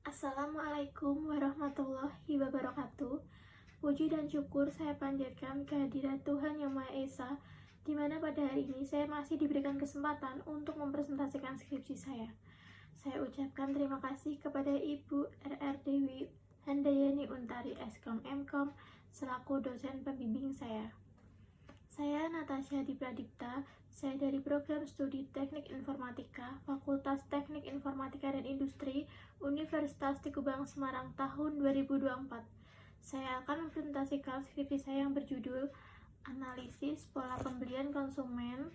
Assalamualaikum warahmatullahi wabarakatuh. Puji dan syukur saya panjatkan kehadirat Tuhan Yang Maha Esa, di mana pada hari ini saya masih diberikan kesempatan untuk mempresentasikan skripsi saya. Saya ucapkan terima kasih kepada Ibu R.R. Dewi Handayani Untari Eskom Mkom selaku dosen pembimbing saya. Saya Natasha Dipradipta, saya dari Program Studi Teknik Informatika, Fakultas Teknik Informatika dan Industri, Universitas Teguh Bang Semarang tahun 2024. Saya akan mempresentasikan skripsi saya yang berjudul Analisis Pola Pembelian Konsumen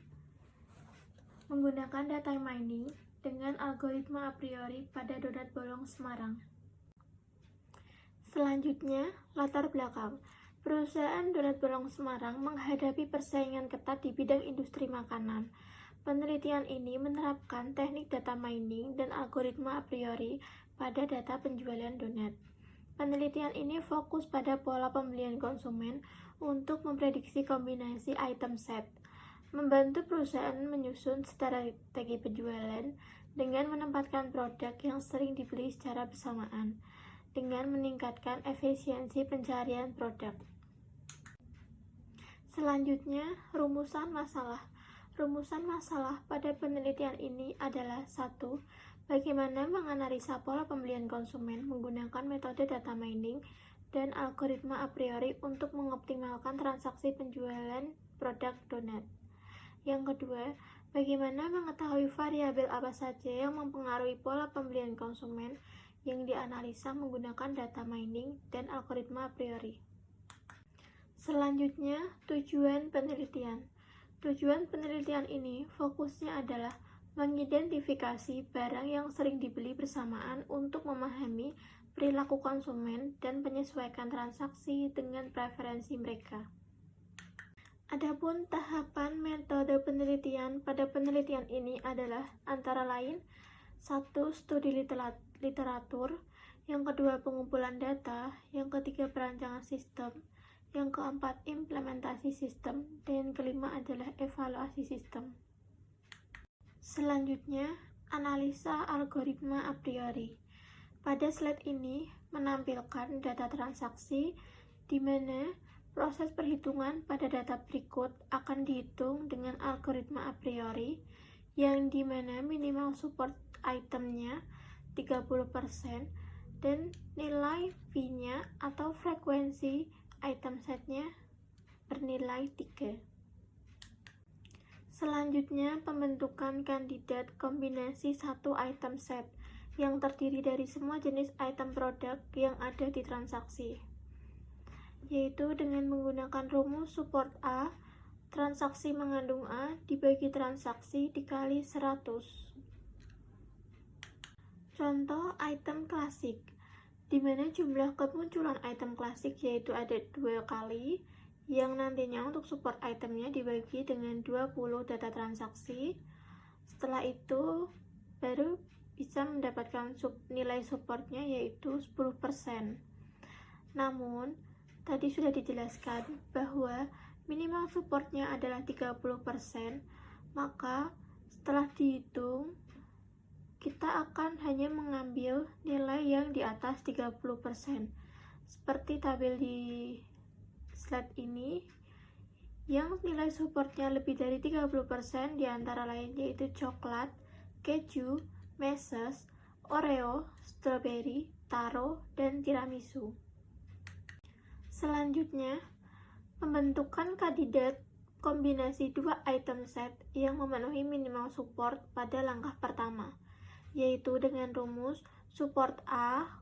menggunakan data mining dengan algoritma a priori pada donat bolong Semarang. Selanjutnya, latar belakang. Perusahaan donat bolong Semarang menghadapi persaingan ketat di bidang industri makanan. Penelitian ini menerapkan teknik data mining dan algoritma a priori pada data penjualan donat. Penelitian ini fokus pada pola pembelian konsumen untuk memprediksi kombinasi item set, membantu perusahaan menyusun strategi penjualan dengan menempatkan produk yang sering dibeli secara bersamaan, dengan meningkatkan efisiensi pencarian produk. Selanjutnya, rumusan masalah. Rumusan masalah pada penelitian ini adalah 1. Bagaimana menganalisa pola pembelian konsumen menggunakan metode data mining dan algoritma a priori untuk mengoptimalkan transaksi penjualan produk donat. Yang kedua, bagaimana mengetahui variabel apa saja yang mempengaruhi pola pembelian konsumen yang dianalisa menggunakan data mining dan algoritma a priori. Selanjutnya, tujuan penelitian. Tujuan penelitian ini fokusnya adalah mengidentifikasi barang yang sering dibeli bersamaan untuk memahami perilaku konsumen dan menyesuaikan transaksi dengan preferensi mereka. Adapun tahapan metode penelitian pada penelitian ini adalah antara lain 1. Studi literatur, yang kedua pengumpulan data, yang ketiga perancangan sistem, yang keempat implementasi sistem, dan yang kelima adalah evaluasi sistem. Selanjutnya, analisa algoritma a priori. Pada slide ini menampilkan data transaksi di mana proses perhitungan pada data berikut akan dihitung dengan algoritma a priori, yang di mana minimal support itemnya 30% dan nilai V-nya atau frekuensi item setnya bernilai 3. Selanjutnya, pembentukan kandidat kombinasi satu item set yang terdiri dari semua jenis item produk yang ada di transaksi, yaitu dengan menggunakan rumus support A, transaksi mengandung A dibagi transaksi dikali 100. Contoh item klasik, di mana jumlah kemunculan item klasik yaitu ada 2 kali, yang nantinya untuk support itemnya dibagi dengan 20 data transaksi. Setelah itu baru bisa mendapatkan nilai supportnya yaitu 10%. Namun tadi sudah dijelaskan bahwa minimal supportnya adalah 30%, maka setelah dihitung kita akan hanya mengambil nilai yang di atas 30%. Seperti tabel di slide ini, yang nilai supportnya lebih dari 30% diantara lain yaitu coklat, keju, meses, oreo, strawberry, taro, dan tiramisu. Selanjutnya, pembentukan kandidat kombinasi 2 item set yang memenuhi minimal support pada langkah pertama, yaitu dengan rumus support A,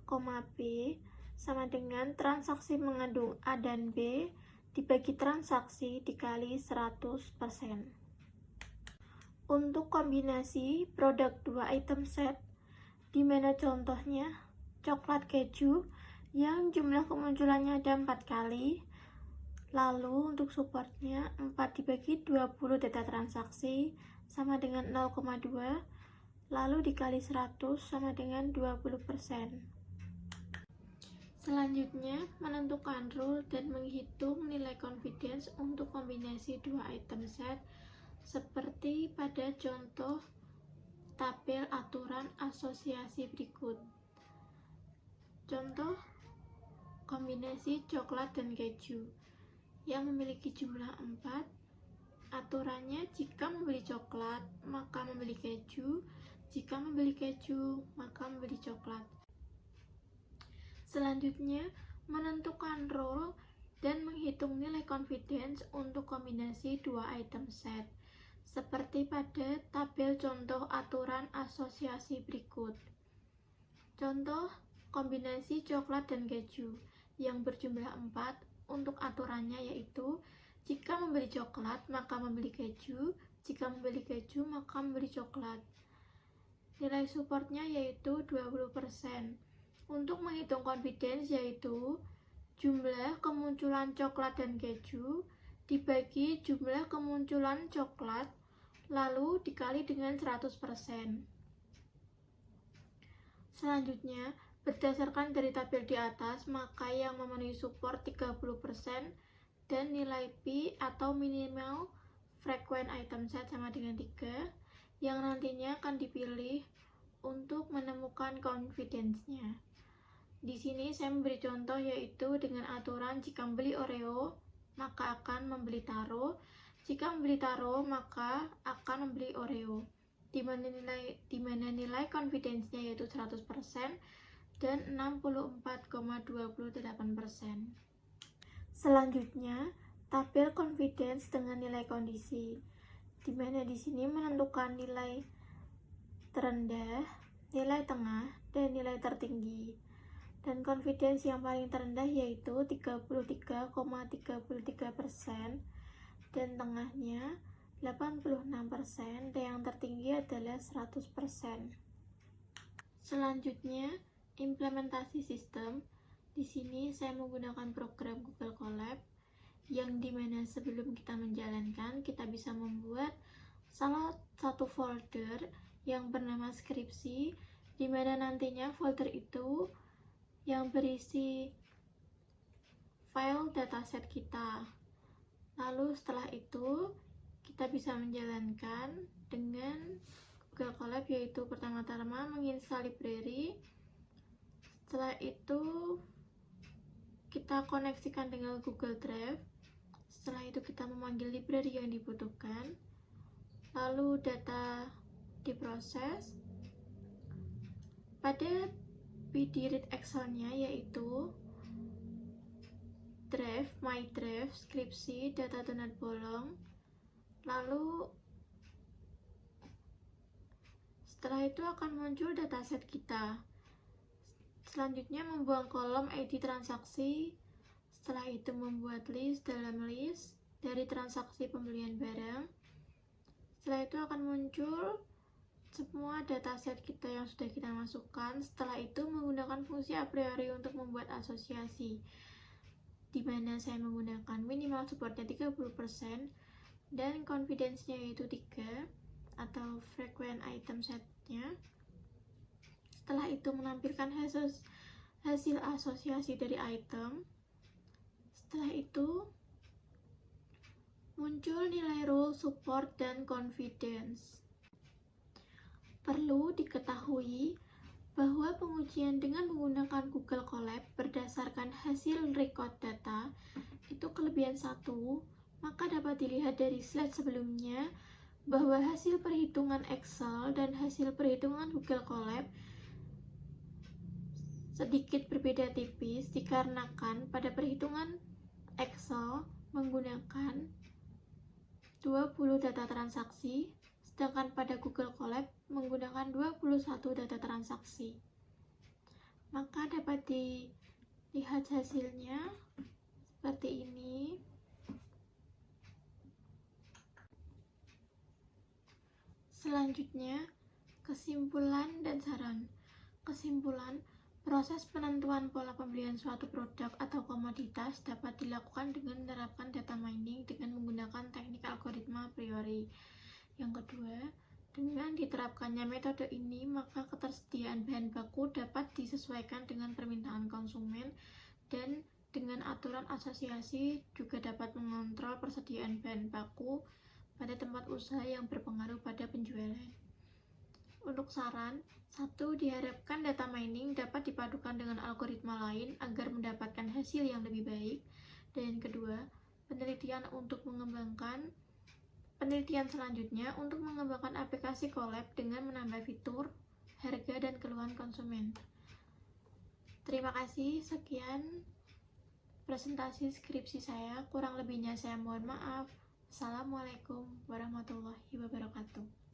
B sama dengan transaksi mengandung A dan B dibagi transaksi dikali 100%. Untuk kombinasi produk 2 item set, di mana contohnya coklat keju yang jumlah kemunculannya ada 4 kali, lalu untuk supportnya 4 dibagi 20 data transaksi sama dengan 0,2, lalu dikali 100 sama dengan 20%. Selanjutnya, menentukan rule dan menghitung nilai confidence untuk kombinasi 2 item set seperti pada contoh tabel aturan asosiasi berikut. Contoh kombinasi coklat dan keju yang memiliki jumlah 4. Aturannya, jika membeli coklat, maka membeli keju. Jika membeli keju, maka membeli coklat. Selanjutnya, menentukan role dan menghitung nilai confidence untuk kombinasi dua item set, seperti pada tabel contoh aturan asosiasi berikut. Contoh kombinasi coklat dan keju yang berjumlah 4 untuk aturannya yaitu jika membeli coklat maka membeli keju, jika membeli keju maka membeli coklat. Nilai supportnya yaitu 20%. Untuk menghitung confidence yaitu jumlah kemunculan coklat dan keju dibagi jumlah kemunculan coklat lalu dikali dengan 100%. Selanjutnya, berdasarkan dari tabel di atas, maka yang memenuhi support 30% dan nilai P atau minimal frequent item set sama dengan 3 yang nantinya akan dipilih untuk menemukan confidence-nya. Di sini saya memberi contoh yaitu dengan aturan jika membeli Oreo maka akan membeli taro, jika membeli taro maka akan membeli Oreo, di mana nilai confidence-nya yaitu 100% dan 64,28%. Selanjutnya, tabel confidence dengan nilai kondisi, di mana di sini menentukan nilai terendah, nilai tengah, dan nilai tertinggi. Dan confidence yang paling terendah yaitu 33,33% dan tengahnya 86% dan yang tertinggi adalah 100%. Selanjutnya, implementasi sistem. Di sini saya menggunakan program Google Colab yang dimana sebelum kita menjalankan kita bisa membuat salah satu folder yang bernama skripsi, di mana nantinya folder itu yang berisi file dataset kita. Lalu setelah itu kita bisa menjalankan dengan Google Colab, yaitu pertama-tama menginstal library. Setelah itu kita koneksikan dengan Google Drive. Setelah itu kita memanggil library yang dibutuhkan. Lalu data diproses. Pada PD read Excel-nya yaitu drive, my drive, skripsi, data donat bolong. Lalu setelah itu akan muncul dataset kita. Selanjutnya membuang kolom ID transaksi. Setelah itu membuat list dalam list dari transaksi pembelian barang. Setelah itu akan muncul semua dataset kita yang sudah kita masukkan. Setelah itu menggunakan fungsi a priori untuk membuat asosiasi, di mana saya menggunakan minimal supportnya 30% dan confidence-nya yaitu 3 atau frequent item set-nya. Setelah itu menampilkan hasil asosiasi dari item. Setelah itu muncul nilai role, support, dan confidence. Perlu diketahui bahwa pengujian dengan menggunakan Google Colab berdasarkan hasil record data itu kelebihan 1, maka dapat dilihat dari slide sebelumnya bahwa hasil perhitungan Excel dan hasil perhitungan Google Colab sedikit berbeda tipis dikarenakan pada perhitungan Excel menggunakan 20 data transaksi, sedangkan pada Google Colab menggunakan 21 data transaksi. Maka dapat dilihat hasilnya seperti ini. Selanjutnya, kesimpulan dan saran. Kesimpulan, proses penentuan pola pembelian suatu produk atau komoditas dapat dilakukan dengan menerapkan data mining dengan menggunakan teknik algoritma a priori. Yang kedua, dengan diterapkannya metode ini, maka ketersediaan bahan baku dapat disesuaikan dengan permintaan konsumen dan dengan aturan asosiasi juga dapat mengontrol persediaan bahan baku pada tempat usaha yang berpengaruh pada penjualan. Untuk saran, Satu, diharapkan data mining dapat dipadukan dengan algoritma lain agar mendapatkan hasil yang lebih baik. Dan kedua, penelitian selanjutnya untuk mengembangkan aplikasi collab dengan menambah fitur, harga, dan keluhan konsumen. Terima kasih, sekian presentasi skripsi saya. Kurang lebihnya saya mohon maaf. Assalamualaikum warahmatullahi wabarakatuh.